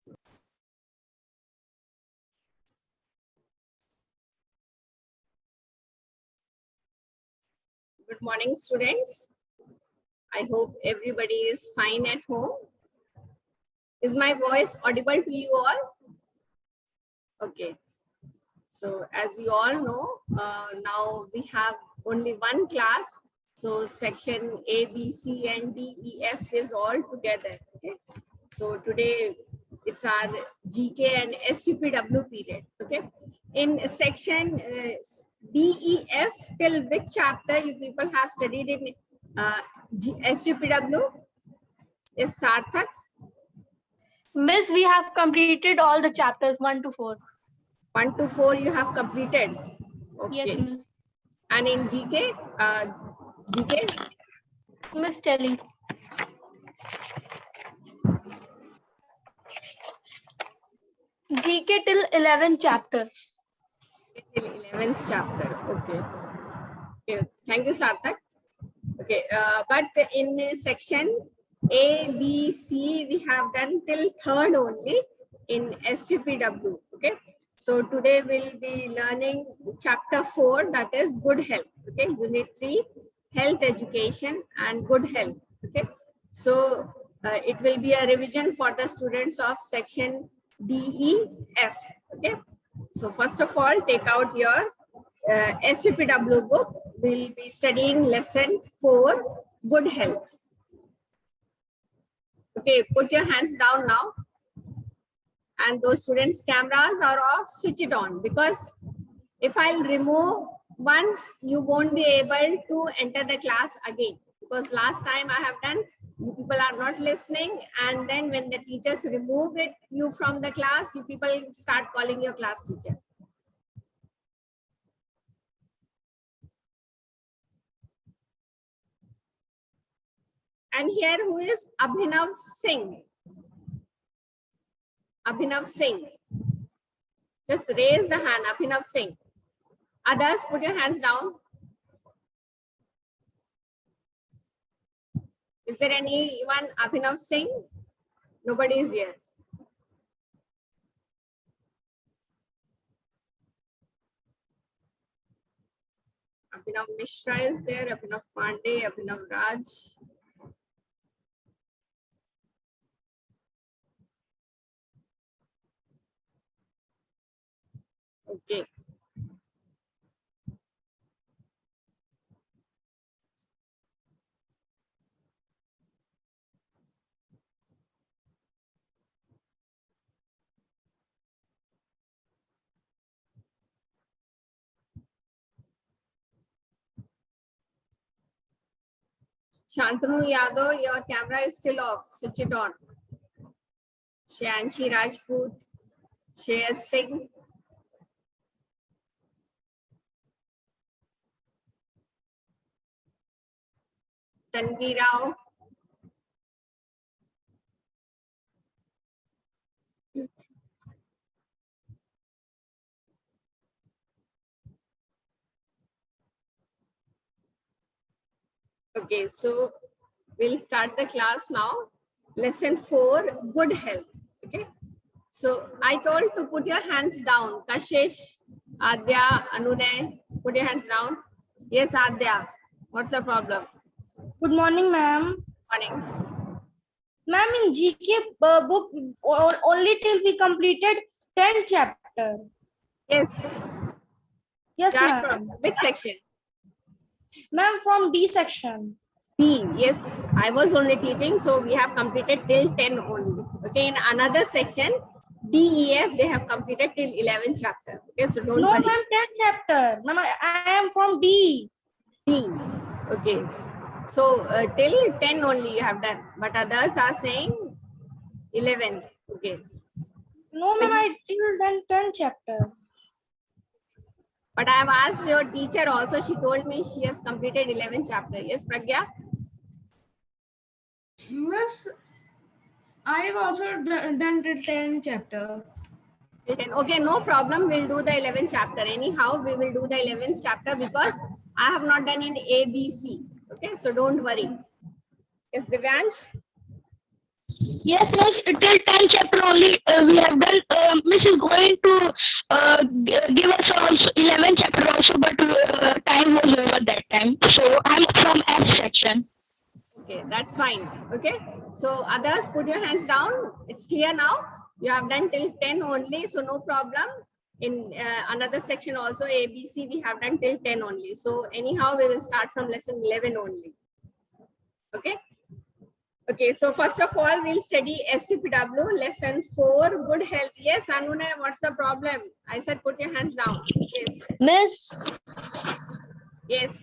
Good morning, students. I hope everybody is fine at home. Is my voice audible to you all? Okay. So as you all know, now we have only one class. So section A, B, C, and D, E, F is all together. Okay. So today it's our GK and SUPW period. Okay. In section D, E, F, till which chapter you people have studied in SUPW? Is Sarthak? Miss, we have completed all the chapters 1 to 4. 1 to 4 you have completed. Okay. Yes, Miss. And in GK, GK? Miss telling. GK till 11th chapter. Till 11th chapter. Okay. Okay. Thank you, Sarthak. Okay. But in section A, B, C, we have done till 3rd only in SUPW. Okay. So today we'll be learning chapter 4, that is good health. Okay. Unit 3, health education and good health. Okay. So it will be a revision for the students of section D, E, F. Okay. So first of all, take out your SUPW book. We'll be studying lesson 4, good health. Okay, put your hands down now. And those students' cameras are off, switch it on, because if I'll remove once, you won't be able to enter the class again. Because last time I have done, you people are not listening, and then when the teachers remove you from the class, you people start calling your class teacher. And here, who is Abhinav Singh? Abhinav Singh. Just raise the hand, Abhinav Singh. Others, put your hands down. Is there anyone, Abhinav Singh? Nobody is here. Abhinav Mishra is there, Abhinav Pandey, Abhinav Raj. Okay. Shantanu Yadav, your camera is still off. Switch it on. Shyanshi Rajput, Shreyas Singh. Tanvi Rao. Okay, so we'll start the class now. Lesson 4, good health. Okay. So I told to put your hands down. Kashish, Adya, Anunay, put your hands down. Yes, Adya. What's the problem? Good morning, ma'am. Morning. Ma'am, in GK book, only till we completed 10th chapter. Yes. Yes, Yeah, ma'am. which section? Ma'am, from D section. D. Yes, I was only teaching, so we have completed till 10 only. Okay, in another section, D, E, F, they have completed till 11th chapter. Okay, so don't No, worry. ma'am, 10th chapter. Ma'am, I am from D. D. Okay. So till 10 only you have done, but others are saying 11. Okay. No, ma'am, I till done 10th chapter. But I have asked your teacher also. She told me she has completed 11th chapter. Yes, Pragya? Miss, I have also done the 10th chapter. Okay, no problem. We'll do the 11th chapter. Anyhow, we will do the 11th chapter because I have not done in A, B, C. Okay, so don't worry. Yes, Divyansh? Yes, Miss. Till 10 chapter only we have done. Miss is going to give us also 11 chapter also, but time was over that time. So I'm from F section. Okay, that's fine. Okay, so others, put your hands down. It's clear now. You have done till 10 only, so no problem. In another section also, A, B, C, we have done till 10 only. So anyhow, we will start from lesson 11 only. Okay. Okay, so first of all, we'll study SUPW, lesson 4, good health. Yes, Anuna, what's the problem? I said put your hands down. Yes. Yes.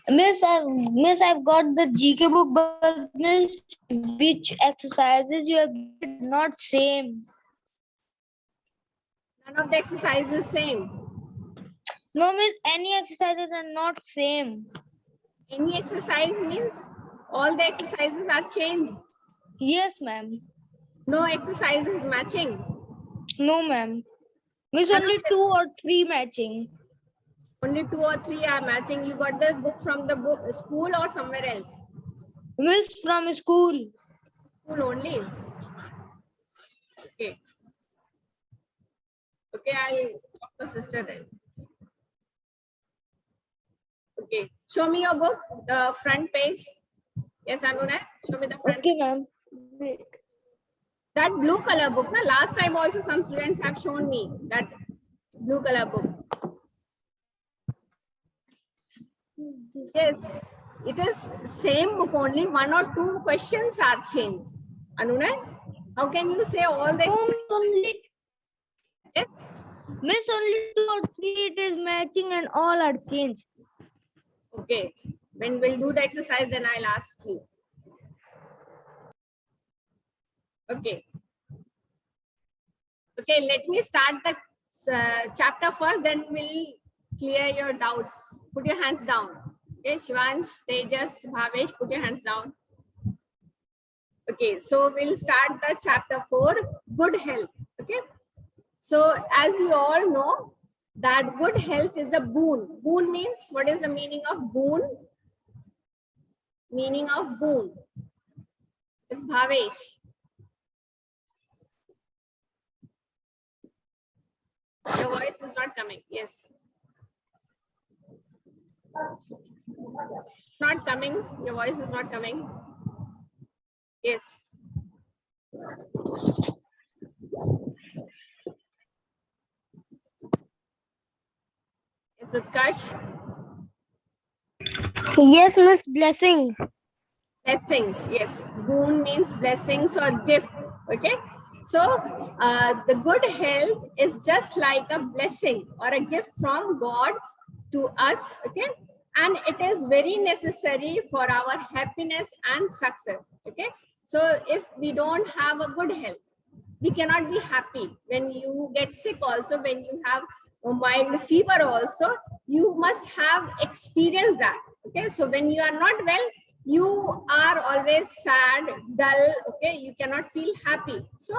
Miss, I've got the GK book, but miss, which exercises you have given not same. None of the exercises same. No, miss, any exercises are not same. Any exercise means all the exercises are changed. Yes, ma'am. No exercise is matching. No, ma'am. Miss, only 2 or 3 matching. Only 2 or 3 are matching. You got the book from the book school or somewhere else? Miss, from school. School only. Okay. Okay, I'll talk to sister then. Okay, show me your book, the front page. Yes, Anuna, show me the front. Okay, ma'am. That blue color book. Na? Last time also some students have shown me that blue color book. Yes, it is same book, only 1 or 2 questions are changed. Anuna, how can you say all the Only, yes? miss, only 2 or 3 it is matching and all are changed. Okay, when we'll do the exercise, then I'll ask you. Okay. Okay, let me start the chapter first, then we'll clear your doubts. Put your hands down. Okay, Shivansh, Tejas, Bhavesh, put your hands down. Okay, so we'll start the chapter 4, good health. Okay, so as you all know, that good health is a boon. Boon means, what is the meaning of boon? Meaning of boon. It's Bhavesh. Your voice is not coming. Yes. Not coming. Your voice is not coming. Yes. Yes, Utkarsh. Yes, miss, blessing. Blessings. Yes. Boon means blessings or gift. Okay. So the good health is just like a blessing or a gift from God to us. Okay. And it is very necessary for our happiness and success. Okay. So if we don't have a good health, we cannot be happy. When you get sick also, when you have a mild fever also, you must have experienced that. Okay. So when you are not well, you are always sad, dull. Okay. You cannot feel happy. So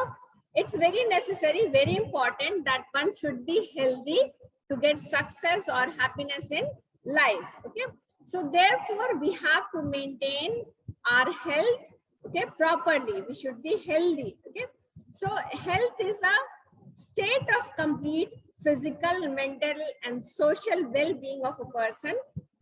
it's very necessary, very important that one should be healthy to get success or happiness in life. Okay. So therefore we have to maintain our health, okay, properly. We should be healthy. Okay. So health is a state of complete physical, mental, and social well-being of a person,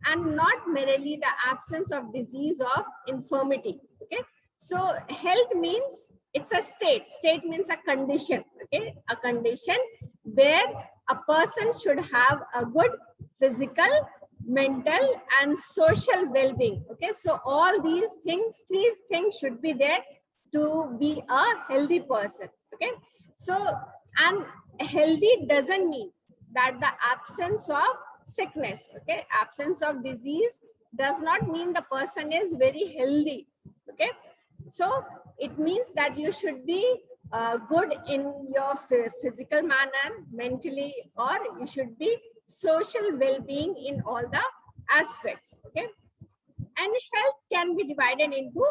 and not merely the absence of disease or infirmity. Okay. So health means it's a state. State means a condition. Okay. A condition where a person should have a good physical, mental, and social well-being. Okay. So all these things, 3 things should be there to be a healthy person. Okay. So, and healthy doesn't mean that the absence of sickness. Okay. Absence of disease does not mean the person is very healthy. Okay. So it means that you should be good in your physical manner, mentally, or you should be social well-being in all the aspects. Okay. And health can be divided into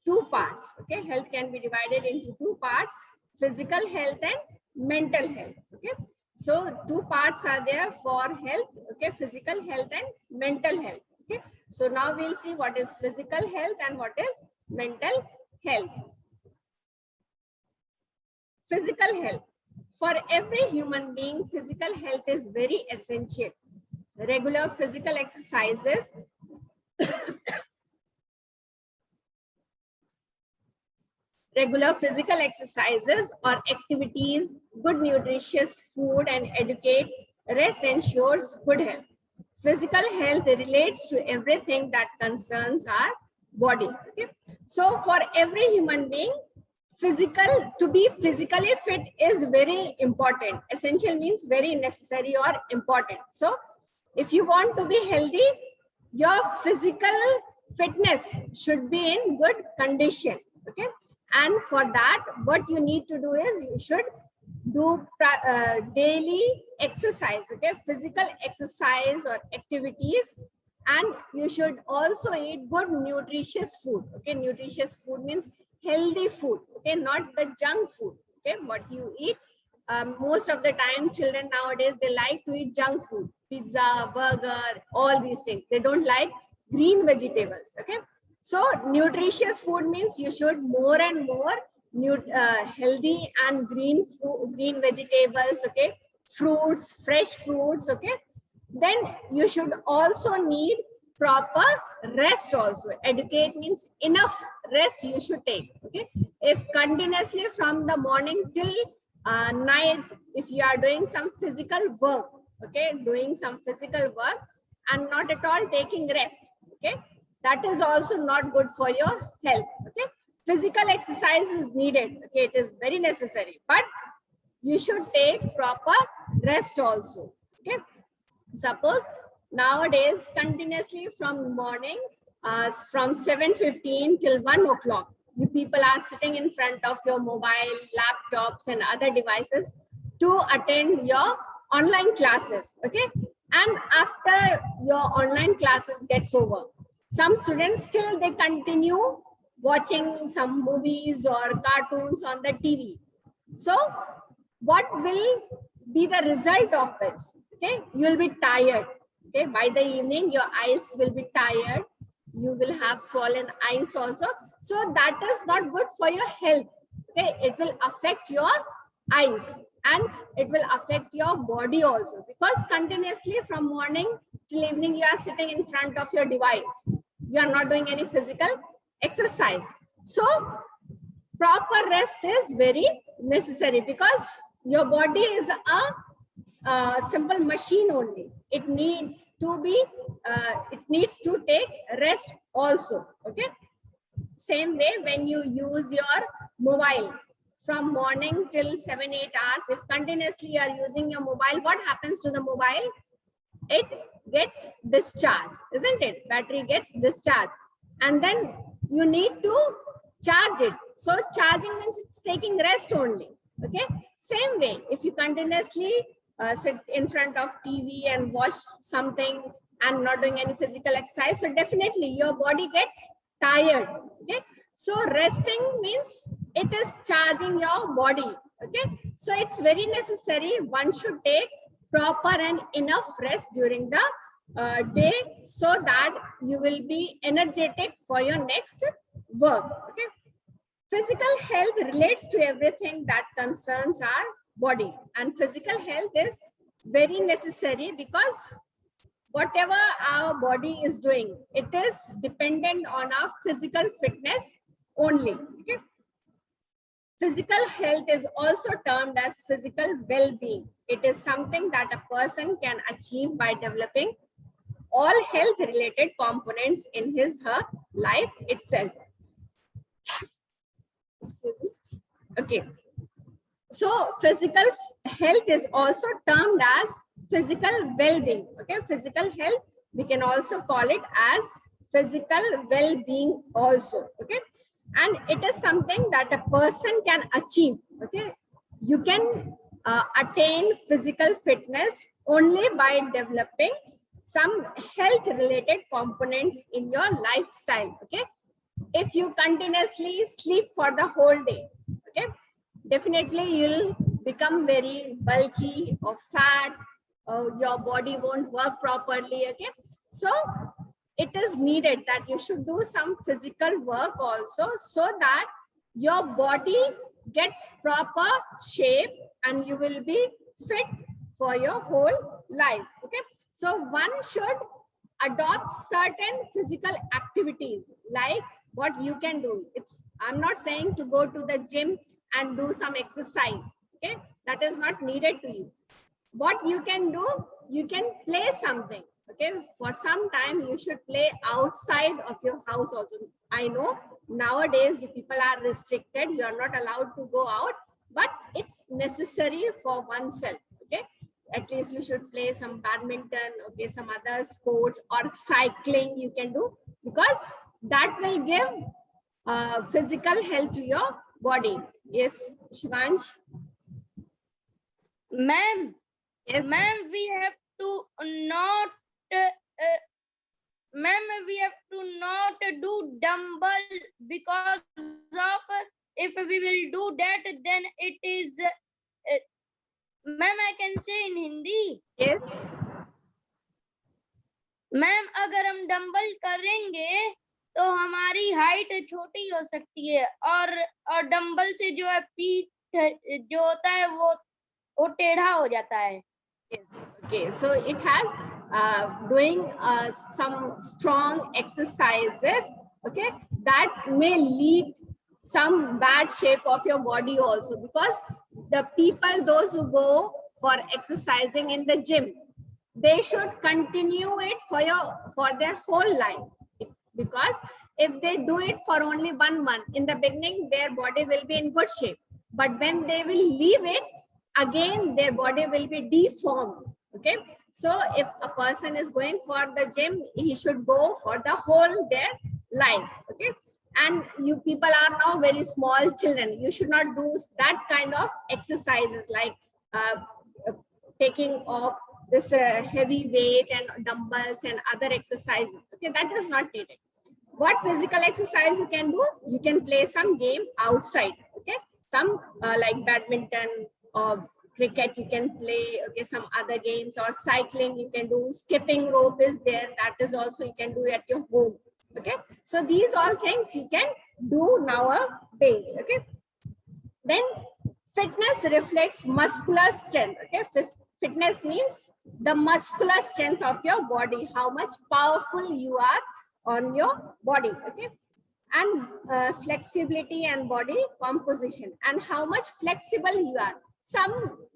2 parts. Okay. Health can be divided into 2 parts, physical health and mental health. Okay. So 2 parts are there for health. Okay. Physical health and mental health. Okay. So now we'll see what is physical health and what is mental health. Physical health. For every human being, physical health is very essential. Regular physical exercises or activities, good nutritious food and educate, rest ensures good health. Physical health relates to everything that concerns our body. Okay? So for every human being, to be physically fit is very important. Essential means very necessary or important. So if you want to be healthy, your physical fitness should be in good condition. Okay, and for that, what you need to do is you should do daily exercise. Okay, physical exercise or activities, and you should also eat good nutritious food. Okay, nutritious food means healthy food. Okay, not the junk food. Okay, what you eat. Most of the time, children nowadays, they like to eat junk food, pizza, burger, all these things. They don't like green vegetables. Okay, so nutritious food means you should more and more healthy and green food, green vegetables. Okay, fruits, fresh fruits. Okay, then you should also need proper rest also. Educate means enough rest you should take. Okay, if continuously from the morning till night, if you are doing some physical work, okay, doing some physical work and not at all taking rest, okay, that is also not good for your health. Okay, physical exercise is needed. Okay, it is very necessary, but you should take proper rest also. Okay, suppose nowadays continuously from morning, from 7:15 till 1 o'clock, you people are sitting in front of your mobile, laptops and other devices to attend your online classes. Okay, and after your online classes gets over, some students still they continue watching some movies or cartoons on the TV. So what will be the result of this? Okay, you will be tired. Okay, by the evening your eyes will be tired, you will have swollen eyes also. So that is not good for your health. Okay, it will affect your eyes and it will affect your body also, because continuously from morning till evening you are sitting in front of your device, you are not doing any physical exercise. So proper rest is very necessary, because your body is a simple machine only. It needs to take rest also. Okay, same way when you use your mobile from morning till 7-8 hours, if continuously you are using your mobile, what happens to the mobile? It gets discharged, isn't it? Battery gets discharged and then you need to charge it. So charging means it's taking rest only. Okay, same way if you continuously sit in front of TV and watch something and not doing any physical exercise, so definitely your body gets tired. Okay, so resting means it is charging your body. Okay, so it's very necessary one should take proper and enough rest during the day, so that you will be energetic for your next work. Okay, physical health relates to everything that concerns our body, and physical health is very necessary because whatever our body is doing, it is dependent on our physical fitness only. Okay, physical health is also termed as physical well-being. It is something that a person can achieve by developing all health related components in her life itself. Okay, so physical health is also termed as physical well-being. Okay, physical health, we can also call it as physical well-being also. Okay, and it is something that a person can achieve. Okay, you can attain physical fitness only by developing some health related components in your lifestyle. Okay, if you continuously sleep for the whole day, okay, definitely you'll become very bulky or fat, your body won't work properly. Okay, so it is needed that you should do some physical work also, so that your body gets proper shape and you will be fit for your whole life. Okay, so one should adopt certain physical activities like what you can do. I'm not saying to go to the gym and do some exercise. Okay, that is not needed to you. What you can do, you can play something. Okay, for some time you should play outside of your house also. I know nowadays you people are restricted, you are not allowed to go out, but it's necessary for oneself. Okay, at least you should play some badminton, okay, some other sports, or cycling you can do, because that will give physical health to your body. Yes, Shivansh. Ma'am, Yes. ma'am, we have to not, ma'am, we have to not do dumbbell because of if we will do that, then it is, ma'am, I can say in Hindi. Yes. Ma'am अगर हम dumbbell करेंगे तो हमारी height छोटी हो सकती है और डंबल से जो है पीठ जो होता है वो टेढ़ा हो जाता है. Yes. Okay, so it has doing some strong exercises, okay, that may lead some bad shape of your body also, because the people, those who go for exercising in the gym, they should continue it for their whole life, because if they do it for only 1 month, in the beginning their body will be in good shape, but when they will leave it, again their body will be deformed. Okay, so if a person is going for the gym, he should go for the whole their life. Okay, and you people are now very small children, you should not do that kind of exercises like taking off this heavy weight and dumbbells and other exercises. Okay, that is not needed. What physical exercise you can do? You can play some game outside. Okay, some like badminton or cricket you can play. Okay, some other games, or cycling you can do. Skipping rope is there, that is also you can do at your home. Okay, so these all things you can do nowadays. Okay, then fitness reflects muscular strength. Okay, fitness means the muscular strength of your body, how much powerful you are on your body. Okay, and flexibility and body composition, and how much flexible you are.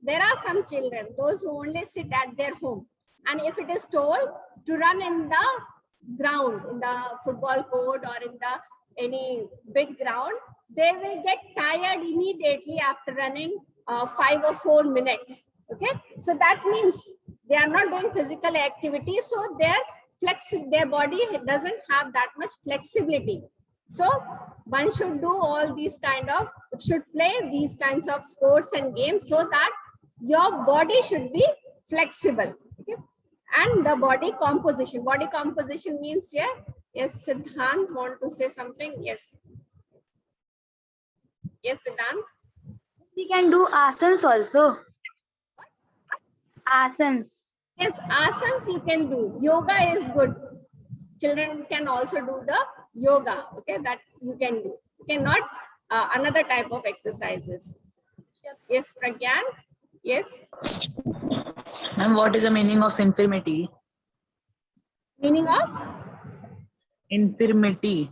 There are some children, those who only sit at their home, and if it is told to run in the ground, in the football court or in the any big ground, they will get tired immediately after running 5 or 4 minutes. Okay, so that means they are not doing physical activity, so their body doesn't have that much flexibility. So one should do all these should play these kinds of sports and games, so that your body should be flexible. Okay, and the body composition. Body composition means, yeah. Yes, Siddhant want to say something? Yes. Yes, Siddhant. We can do asanas also. Asanas. Yes, asanas you can do. Yoga is good. Children can also do the yoga. Okay, that you can do. You cannot another type of exercises. Yes, Pragyan. Yes. Ma'am, what is the meaning of infirmity? Meaning of? Infirmity.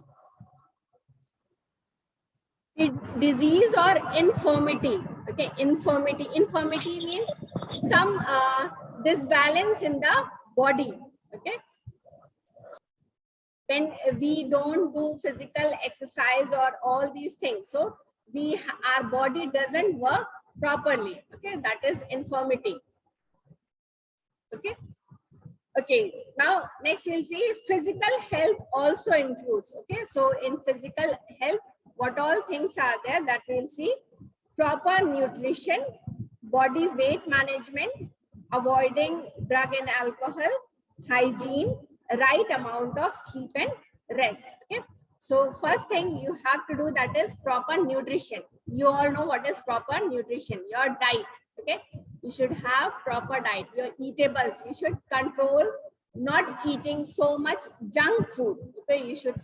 Disease or infirmity. Okay, infirmity. Infirmity means some disbalance in the body. Okay, when we don't do physical exercise or all these things, so our body doesn't work properly. Okay, that is infirmity. Okay. Okay, now next we'll see physical health also includes. Okay, so in physical health, what all things are there that we'll see: proper nutrition, body weight management, avoiding drug and alcohol, hygiene, right amount of sleep and rest. Okay, so first thing you have to do, that is proper nutrition. You all know what is proper nutrition, your diet. Okay, you should have proper diet, your eatables. You should control not eating so much junk food. Okay, you should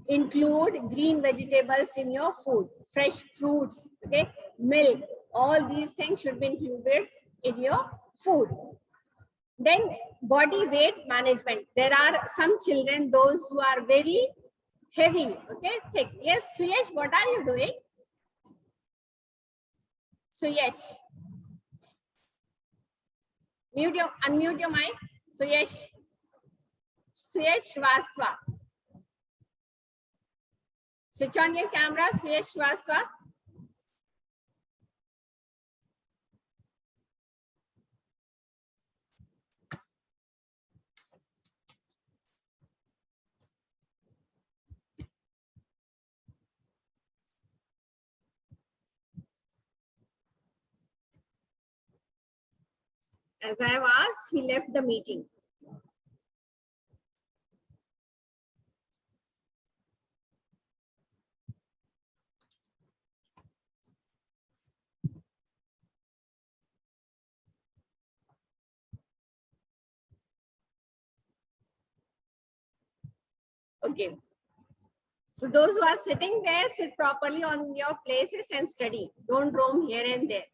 include green vegetables in your food. fresh fruits, okay, milk, all these things should be included in your food. Then body weight management. There are some children, those who are very heavy, okay, thick. Yes, Suyesh, what are you doing? Suyesh. Unmute your mic. Suyesh Shrivastava. Switch on your camera, Suyesh Shrivastava. As I have asked, he left the meeting. Okay. So those who are sitting there, sit properly on your places and study. Don't roam here and there.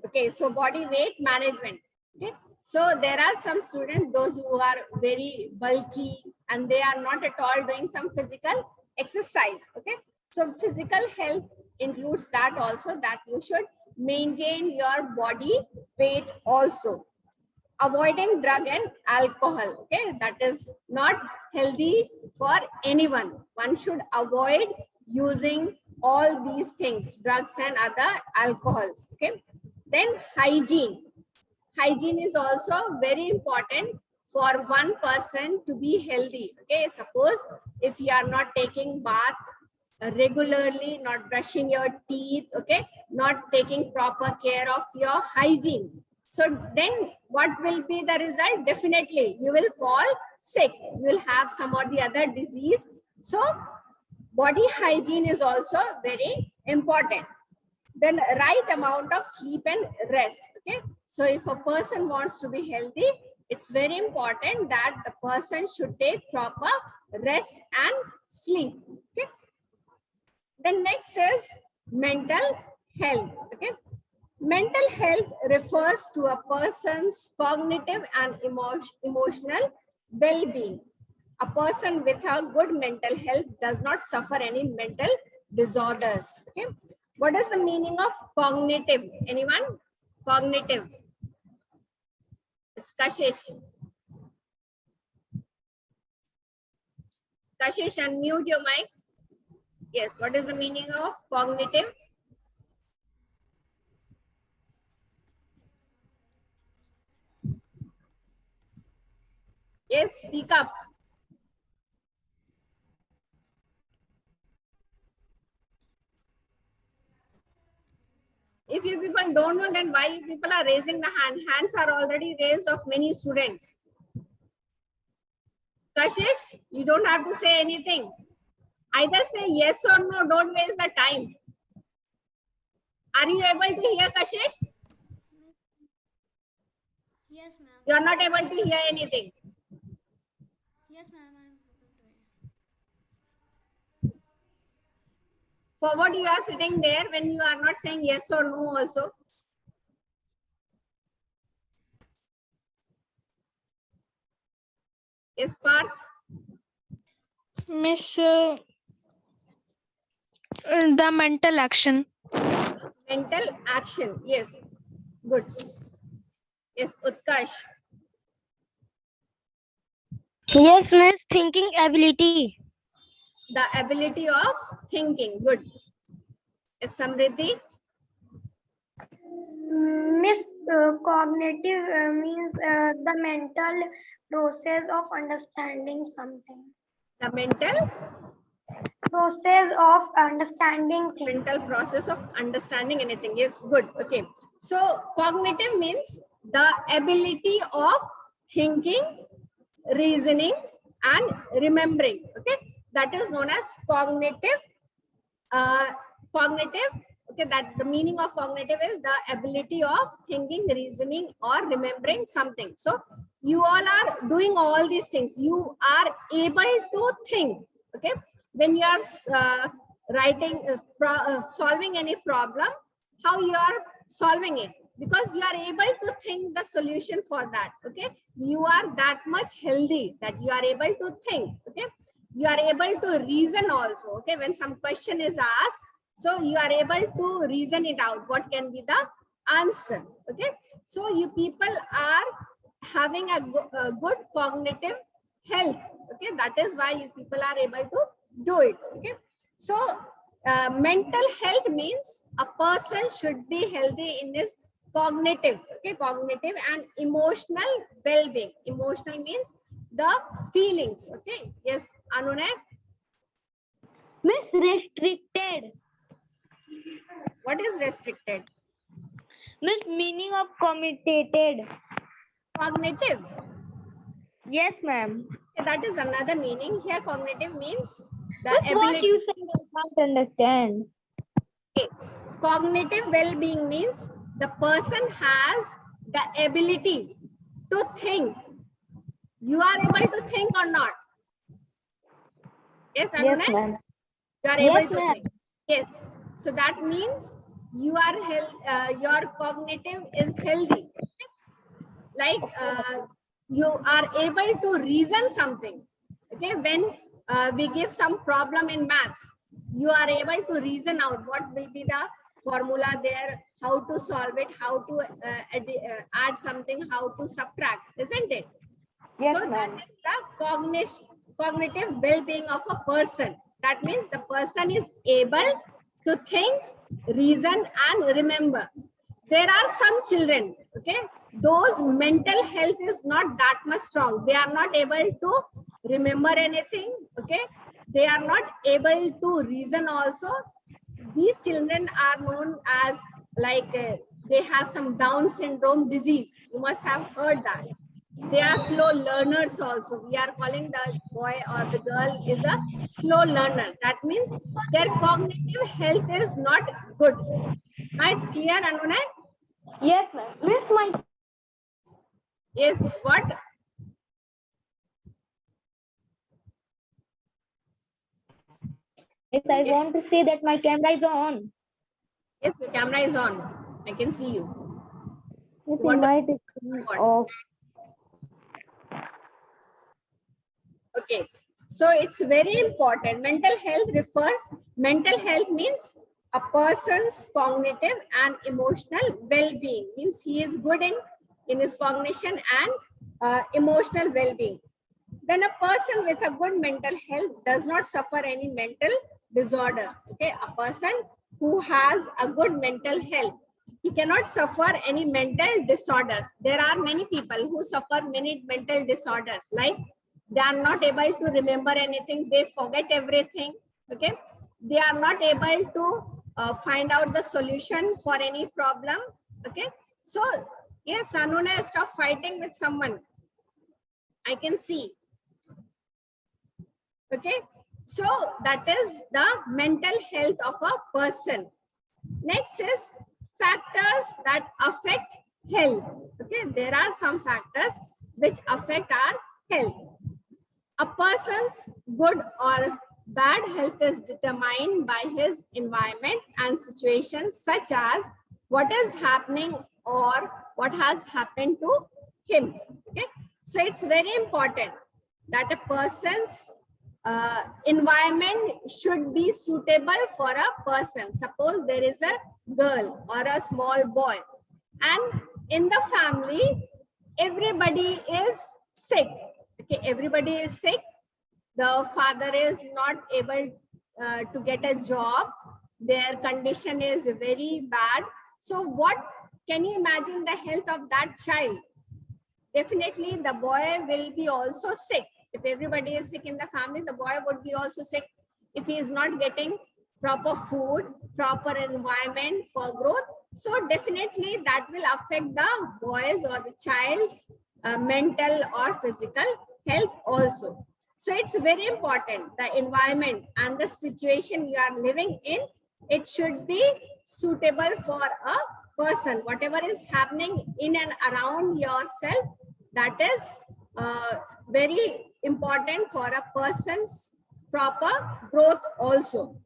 Okay, so body weight management. Okay, so there are some students, those who are very bulky and they are not at all doing some physical exercise. Okay, so physical health includes that also, that you should maintain your body weight also. Avoiding drug and alcohol, okay, that is not healthy for anyone. One should avoid using all these things, drugs and other alcohols. Okay, then hygiene. Hygiene is also very important for one person to be healthy. Okay, suppose if you are not taking bath regularly, not brushing your teeth, okay, not taking proper care of your hygiene, so then what will be the result? Definitely you will fall sick, you will have some or the other disease. So body hygiene is also very important. Then right amount of sleep and rest. Okay, so if a person wants to be healthy, it's very important that the person should take proper rest and sleep. Okay, then next is mental health. Okay, mental health refers to a person's cognitive and emotional well-being. A person with a good mental health does not suffer any mental disorders. Okay, what is the meaning of cognitive? Anyone? Cognitive. Kashish. Kashish, unmute your mic. Yes, what is the meaning of cognitive? Yes, speak up. If you people don't know, then why you people are raising the hand? Hands are already raised of many students. Kashish, you don't have to say anything. Either say yes or no, don't waste the time. Are you able to hear, Kashish? Yes, ma'am. You are not able to hear anything. Yes, ma'am. I'm able to hear. For what you are sitting there when you are not saying yes or no also? Yes, Parth? Miss, the mental action. Mental action. Yes. Good. Yes, Utkarsh. Yes, miss. Thinking ability. The ability of thinking. Good. Yes, Samriddhi. Miss, cognitive means the mental process of understanding something. The mental Process of understanding things. mental process of understanding anything. Yes, good. Okay. So cognitive means the ability of thinking, reasoning, and remembering. Okay, that is known as cognitive. Okay, that the meaning of cognitive is the ability of thinking, reasoning, or remembering something. So you all are doing all these things. You are able to think. Okay, when you are writing, solving any problem, how you are solving it, because you are able to think the solution for that. Okay, you are that much healthy that you are able to think. Okay, you are able to reason also. Okay, when some question is asked, so you are able to reason it out, what can be the answer. Okay, so you people are having a good cognitive health. Okay, that is why you people are able to do it. Okay, so mental health means a person should be healthy in his cognitive, okay, cognitive and emotional well-being. Emotional means the feelings. Okay, yes, Anune. Miss, restricted. What is restricted? Miss, meaning of committed. Cognitive. Yes, ma'am. Okay, that is another meaning. Here cognitive means the Miss, what ability. you said I can't understand. Okay. Cognitive well-being means the person has the ability to think. You are able to think or not? Yes, Anune? Yes, ma'am. You are Yes, able to ma'am. think. Yes. So that means you are your cognitive is healthy. Like you are able to reason something. Okay, when we give some problem in maths, you are able to reason out what will be the formula there, how to solve it, how to add something, how to subtract, isn't it? Yes, So that ma'am. is the cognitive well-being of a person. That means the person is able to think, reason, and remember. There are some children, okay, those mental health is not that much strong. They are not able to remember anything, okay. They are not able to reason also. These children are known as like they have some Down syndrome disease. You must have heard that. They are slow learners also. We are calling the boy or the girl is a slow learner. That means their cognitive health is not good. Now it's clear, Anune? Yes, ma'am. Miss, my Yes, what? Yes, I want to say that my camera is on. Yes, the camera is on. I can see you. Yes, What might does- is what? off. Okay, so it's very important. Mental health means a person's cognitive and emotional well-being. Means he is good in his cognition and emotional well-being. Then a person with a good mental health does not suffer any mental disorder. Okay, a person who has a good mental health, he cannot suffer any mental disorders. There are many people who suffer many mental disorders, like they are not able to remember anything, they forget everything. Okay, they are not able to find out the solution for any problem. Okay, so yes, Anuna, stop fighting with someone. I can see. Okay, so that is the mental health of a person. Next is factors that affect health. Okay, there are some factors which affect our health. A person's good or bad health is determined by his environment and situations, such as what is happening or what has happened to him. Okay, so it's very important that a person's environment should be suitable for a person. Suppose there is a girl or a small boy, and in the family, everybody is sick. Okay, everybody is sick. The father is not able to get a job. Their condition is very bad. So what can you imagine the health of that child? Definitely the boy will be also sick. If everybody is sick in the family, the boy would be also sick. If he is not getting proper food, proper environment for growth, so definitely that will affect the boys or the child's mental or physical health also. So it's very important, the environment and the situation you are living in, it should be suitable for a person. Whatever is happening in and around yourself, that is very important for a person's proper growth also.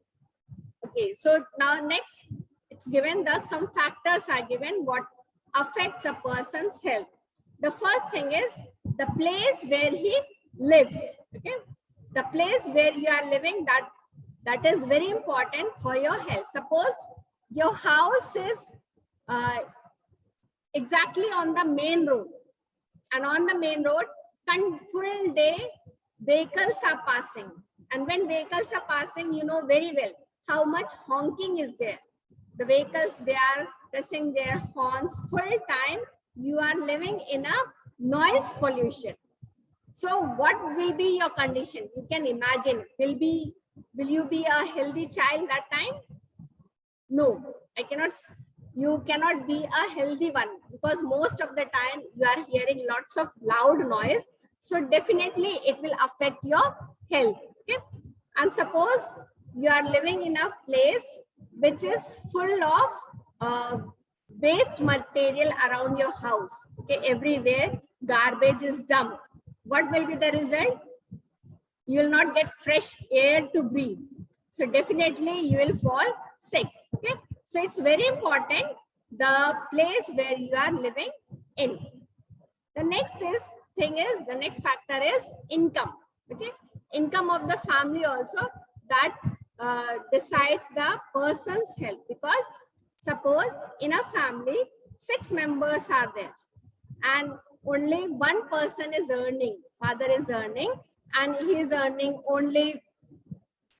Okay, so now next, it's given the some factors are given what affects a person's health. The first thing is the place where he lives. Okay, the place where you are living, that is very important for your health. Suppose your house is exactly on the main road, and on the main road, full day vehicles are passing, and when vehicles are passing, you know very well how much honking is there. The vehicles, they are pressing their horns full time. You are living in a noise pollution. So what will be your condition? You can imagine. Will you be a healthy child that time? No, I cannot. You cannot be a healthy one, because most of the time you are hearing lots of loud noise. So definitely it will affect your health. Okay. And suppose you are living in a place which is full of waste material around your house. Okay, everywhere garbage is dumped. What will be the result? You will not get fresh air to breathe. So definitely you will fall sick. Okay, so it's very important the place where you are living in. The next factor is income. Okay, income of the family also, that decides the person's health, because suppose in a family 6 members are there and only one person is earning, father is earning, and he is earning only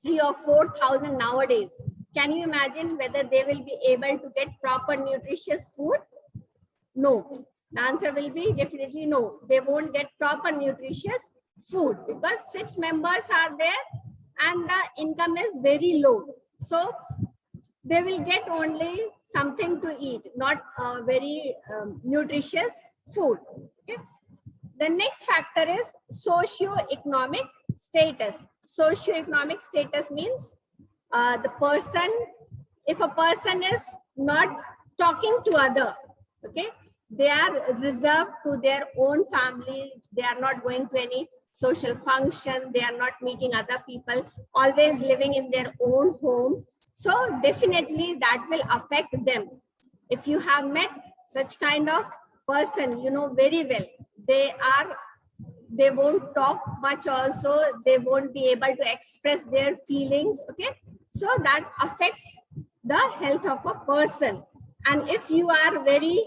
3,000 or 4,000 nowadays. Can you imagine whether they will be able to get proper nutritious food? No. The answer will be definitely no. They won't get proper nutritious food, because 6 members are there and the income is very low. So they will get only something to eat, not very nutritious food. Okay. The next factor is socio-economic status. Socio-economic status means the person, if a person is not talking to other, okay, they are reserved to their own family, they are not going to any social function, they are not meeting other people, always living in their own home. So definitely that will affect them. If you have met such kind of person, you know very well, they won't talk much also, they won't be able to express their feelings. Okay, so that affects the health of a person. And if you are very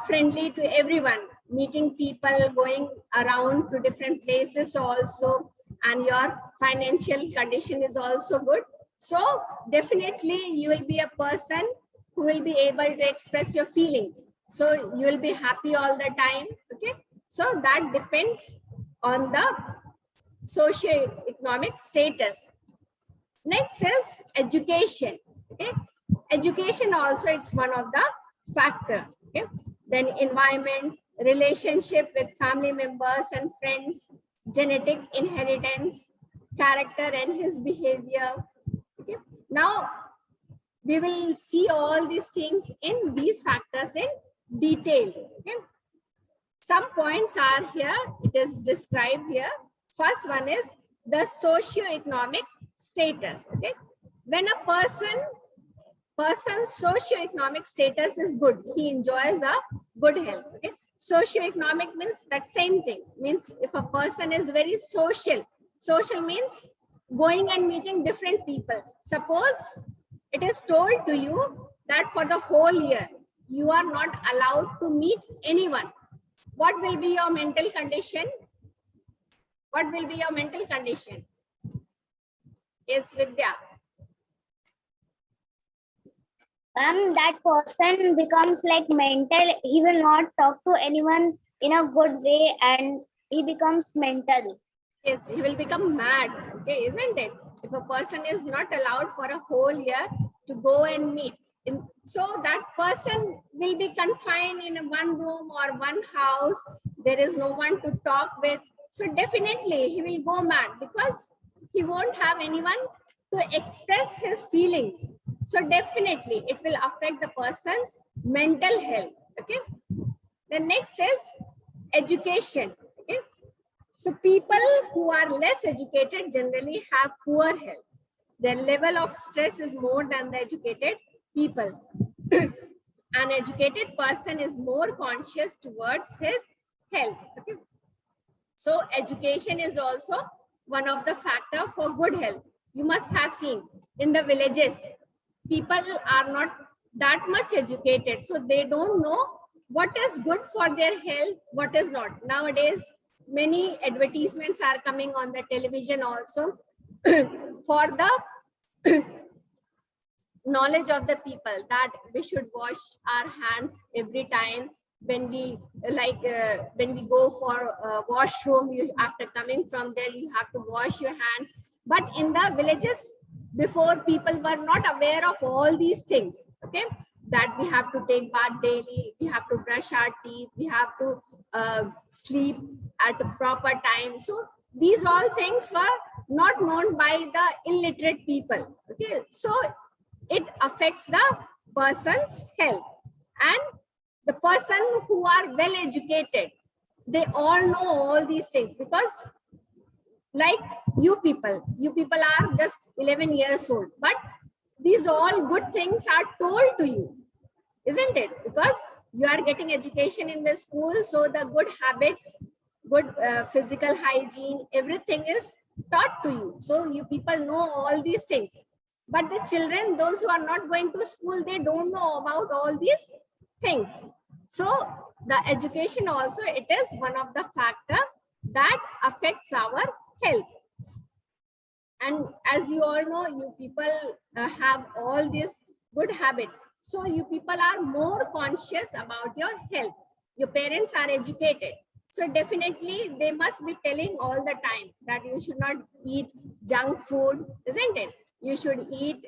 friendly to everyone, meeting people, going around to different places also, and your financial condition is also good, so definitely you will be a person who will be able to express your feelings. So you will be happy all the time. Okay, so that depends on the socio-economic status. Next is education. Okay, education also, it's one of the factor. Okay, then environment, relationship with family members and friends, genetic inheritance, character and his behavior. Okay, now we will see all these things in these factors in detail. Okay, some points are here, it is described here. First one is the socio-economic status. Okay, when a person's socio-economic status is good, he enjoys a good health. Okay, socio-economic means that same thing, means if a person is very social means going and meeting different people. Suppose it is told to you that for the whole year you are not allowed to meet anyone. What will be your mental condition? What will be your mental condition? Yes, Vidya. That person becomes like mental. He will not talk to anyone in a good way and he becomes mental. Yes, he will become mad. Okay, isn't it? If a person is not allowed for a whole year to go and meet, so that person will be confined in a one room or one house. There is no one to talk with. So definitely he will go mad, because he won't have anyone to express his feelings. So definitely it will affect the person's mental health. Okay. The next is education. So people who are less educated generally have poor health. Their level of stress is more than the educated people. An educated person is more conscious towards his health. Okay? So education is also one of the factor for good health. You must have seen in the villages, people are not that much educated, so they don't know what is good for their health, what is not. Nowadays, many advertisements are coming on the television also for the knowledge of the people, that we should wash our hands every time when we when we go for washroom. You, after coming from there, you have to wash your hands. But in the villages before, people were not aware of all these things. Okay, that we have to take bath daily, we have to brush our teeth, we have to sleep at a proper time. So these all things were not known by the illiterate people. Okay, so it affects the person's health. And the person who are well educated, they all know all these things, because like you people are just 11 years old, but these all good things are told to you, isn't it? Because you are getting education in the school, so the good habits, good physical hygiene, everything is taught to you. So you people know all these things. But the children, those who are not going to school, they don't know about all these things. So the education also, it is one of the factor that affects our health. And as you all know, you people have all these good habits. So you people are more conscious about your health. Your parents are educated. So definitely they must be telling all the time that you should not eat junk food, isn't it? You should eat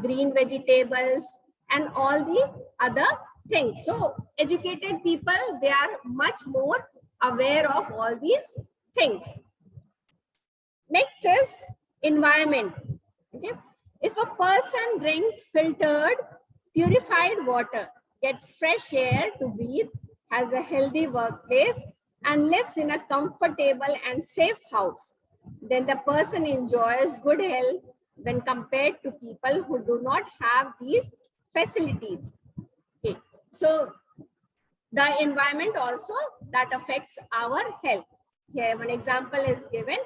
green vegetables and all the other things. So educated people, they are much more aware of all these things. Next is environment. Okay? If a person drinks filtered, purified water, gets fresh air to breathe, has a healthy workplace, and lives in a comfortable and safe house, then the person enjoys good health when compared to people who do not have these facilities. Okay. So the environment also, that affects our health. Here one example is given,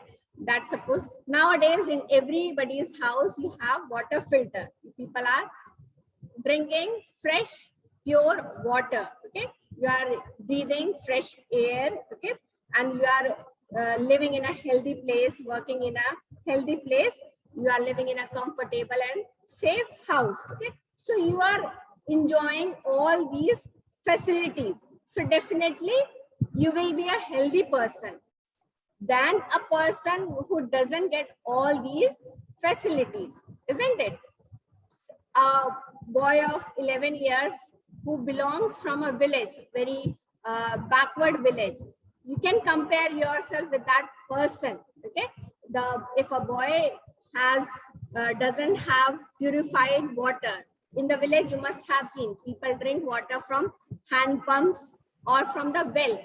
that suppose nowadays in everybody's house you have water filter. People are drinking fresh, pure water. Okay, you are breathing fresh air. Okay, and you are living in a healthy place, working in a healthy place. You are living in a comfortable and safe house. Okay, so you are enjoying all these facilities. So definitely you will be a healthy person than a person who doesn't get all these facilities, isn't it? A boy of 11 years who belongs from a village, very backward village, you can compare yourself with that person. Okay, if a boy has doesn't have purified water in the village, you must have seen people drink water from hand pumps or from the well.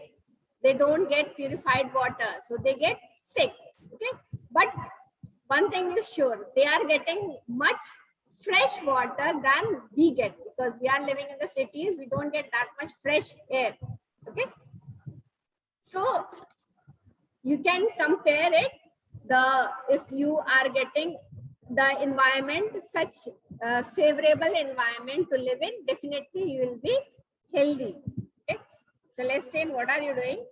They don't get purified water, so they get sick. Okay, but one thing is sure, they are getting much fresh water than we get, because we are living in the cities, we don't get that much fresh air. Okay, so you can compare it, if you are getting the environment, such favorable environment to live in, definitely you will be healthy. Okay, Celestine, what are you doing?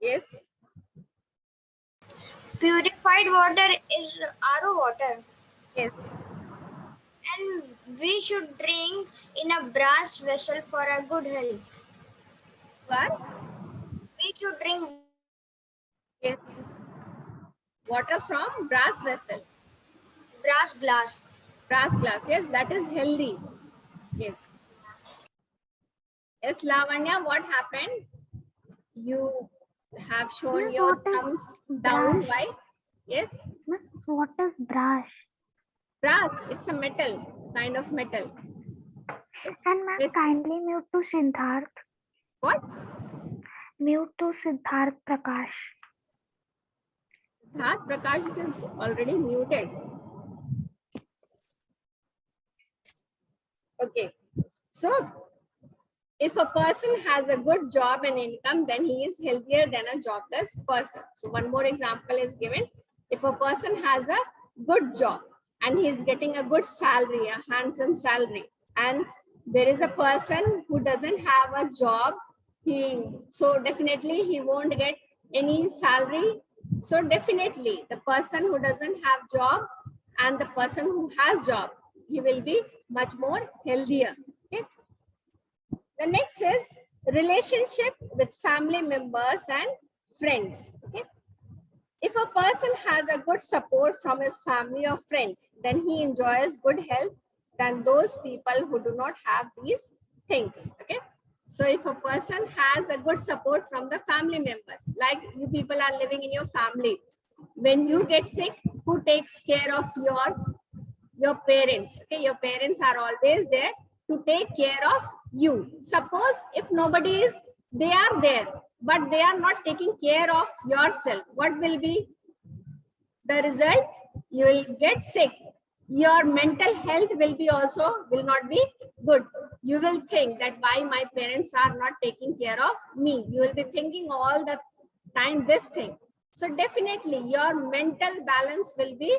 Yes. Purified water is RO water. Yes. And we should drink in a brass vessel for a good health. What? We should drink. Yes. Water from brass vessels. Brass glass. Brass glass. Yes, that is healthy. Yes. Yes, Lavanya, what happened? You have shown Miss, your what is thumbs down. brass? Why? Yes. Miss, what is brass? Brass. It's a metal, kind of metal. And ma'am, Yes. kindly mute to Siddharth. What? Mute to Siddharth Prakash. Siddharth Prakash, it is already muted. Okay. So, if a person has a good job and income, then he is healthier than a jobless person. So, one more example is given. If a person has a good job and he is getting a good salary, a handsome salary, and there is a person who doesn't have a job, so definitely he won't get any salary. So definitely the person who doesn't have job and the person who has job, he will be much more healthier. Okay. The next is relationship with family members and friends. Okay. If a person has a good support from his family or friends, then he enjoys good health than those people who do not have these things. Okay. So if a person has a good support from the family members, like you people are living in your family, when you get sick, who takes care of yours? Your parents. Okay, your parents are always there to take care of you. Suppose if nobody is, they are there, but they are not taking care of yourself, what will be the result? You will get sick. Your mental health will not be good. You will think that why my parents are not taking care of me. You will be thinking all the time this thing. So definitely your mental balance will be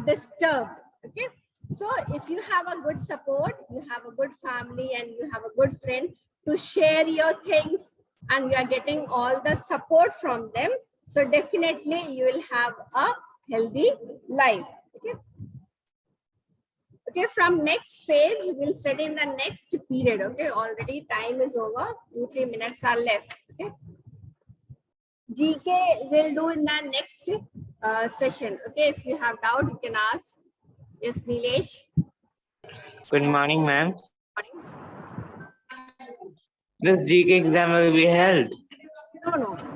disturbed. Okay. So if you have a good support, you have a good family and you have a good friend to share your things and you are getting all the support from them, so definitely you will have a healthy life. Okay. Okay, from next page, we'll study in the next period. Okay, already time is over. 2-3 minutes are left. Okay. GK will do in the next session. Okay, if you have doubt, you can ask. Yes, Nilesh. Good morning, ma'am. This GK exam will be held.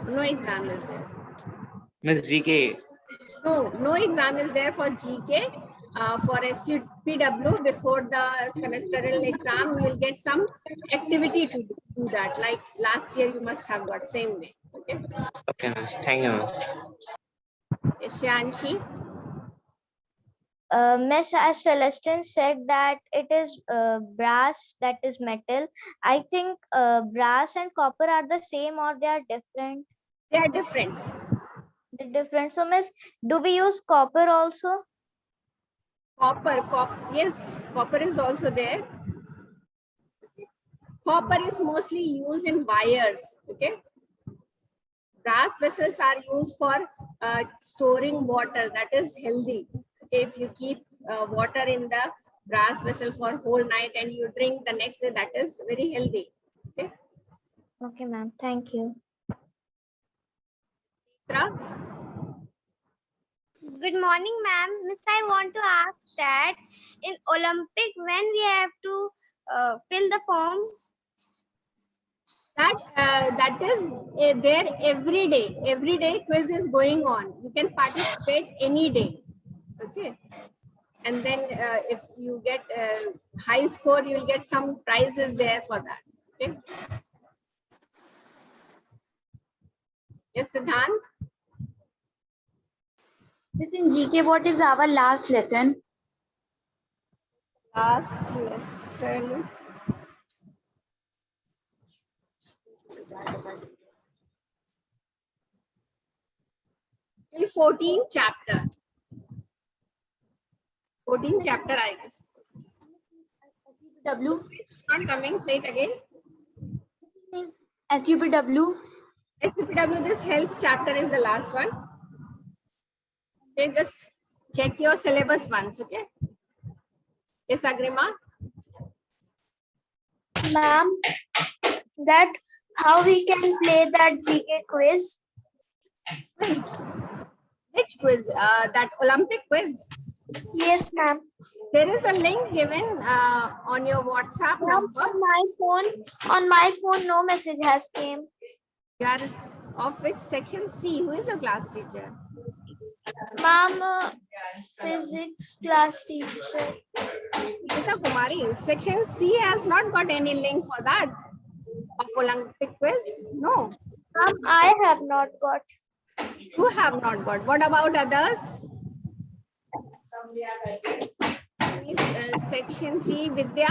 No exam is there. Miss GK. No exam is there for GK. For SUPW, before the semestral exam, you will get some activity to do that. Like last year, you must have got same way. Okay. Okay, ma'am. Thank you, ma'am. Yes, Shanshi. Miss, as Celestine said that it is brass, that is metal. I think brass and copper are the same or they are different. They are different. They're different. So, Miss, do we use copper also? Yes, copper is also there. Copper is mostly used in wires. Okay. Brass vessels are used for storing water. That is healthy. Okay, if you keep water in the brass vessel for whole night and you drink the next day, that is very healthy. Okay. Okay, ma'am. Thank you. Good morning, ma'am. Miss, I want to ask that in Olympic, when we have to fill the form? That is there every day. Every day quiz is going on. You can participate any day. Okay. And then if you get high score, you will get some prizes there for that. Okay. Yes, Siddhant. Miss, in GK, what is our last lesson? Last lesson. Till 14th chapter. 14th chapter, I guess. SUPW. It's not coming. Say it again. SUPW. SUPW, this health chapter is the last one. Okay, just check your syllabus once, okay? Yes, Agrima? Ma'am, that how we can play that GK quiz? Quiz. Which quiz? That Olympic quiz? Yes, ma'am. There is a link given on your WhatsApp number. On my phone, no message has came. You are of which section? C. Who is your class teacher? Ma'am, physics class teacher. Gita Kumari, section C has not got any link for that of Olympic quiz. No. Ma'am, I have not got. Who have not got? What about others? Section C, Vidya.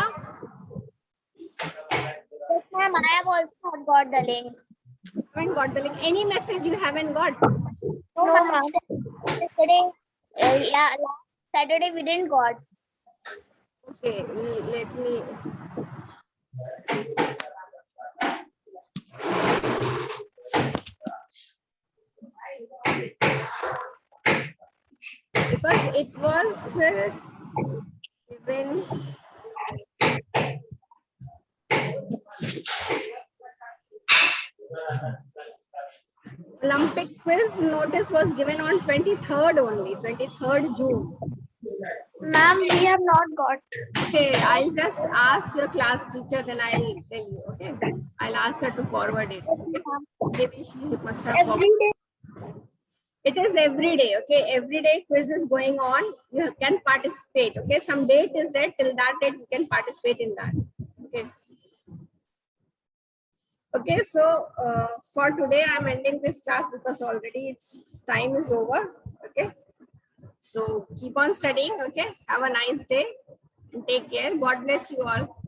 Yes, ma'am, I have also not got the link. Haven't got the link. Any message you haven't got? No, ma'am. Yesterday, last Saturday we didn't got. Okay, let me. Because it was given. Olympic quiz notice was given on 23rd only, 23rd June. Ma'am, we have not got. Okay, I'll just ask your class teacher, then I'll tell you. Okay, I'll ask her to forward it. Okay? Maybe she must have Every forwarded. day. It is every day. Okay, every day quiz is going on. You can participate. Okay, some date is there. Till that date, you can participate in that. Okay. Okay, so for today, I'm ending this class because already its time is over. Okay. So keep on studying. Okay. Have a nice day and take care. God bless you all.